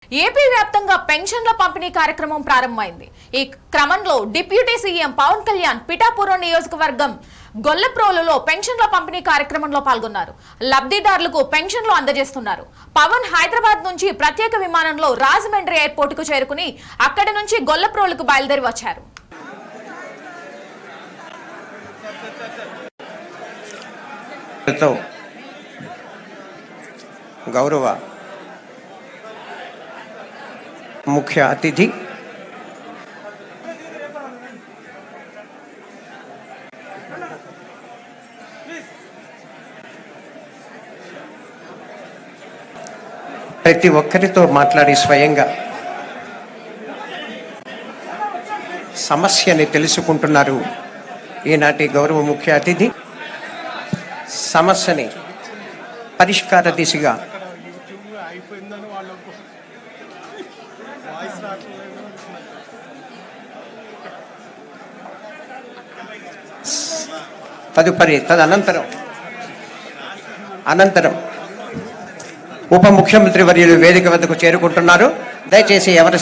AP వ్యాప్తంగా పెన్షన్ల పంపిణీ కార్యక్రమం ప్రారంభమైంది. ఈ క్రమంలో డిప్యూటీ సీఎం పవన్ కళ్యాణ్ పిఠాపురం నియోజకవర్గం గొల్లప్రోలులో పెన్షన్ల పంపిణీ కార్యక్రమంలో పాల్గొన్నారు. లబ్ధిదారులకు పెన్షన్లు అందజేస్తున్నారు. పవన్ హైదరాబాద్ నుంచి ప్రత్యేక విమానంలో రాజమండ్రి ఎయిర్పోర్ట్ కు చేరుకుని అక్కడి నుంచి గొల్లప్రోలుకు బయలుదేరి వచ్చారు. గౌరవ ముఖ్య అతిథి ప్రతి ఒక్కరితో మాట్లాడి స్వయంగా సమస్యని తెలుసుకుంటున్నారు. ఈనాటి గౌరవ ముఖ్య అతిథి సమస్యని పరిష్కార దిశగా అనంతరం ఉప ముఖ్యమంత్రి వర్యులు వేదిక వద్దకు చేరుకుంటున్నారు. దయచేసి ఎవరి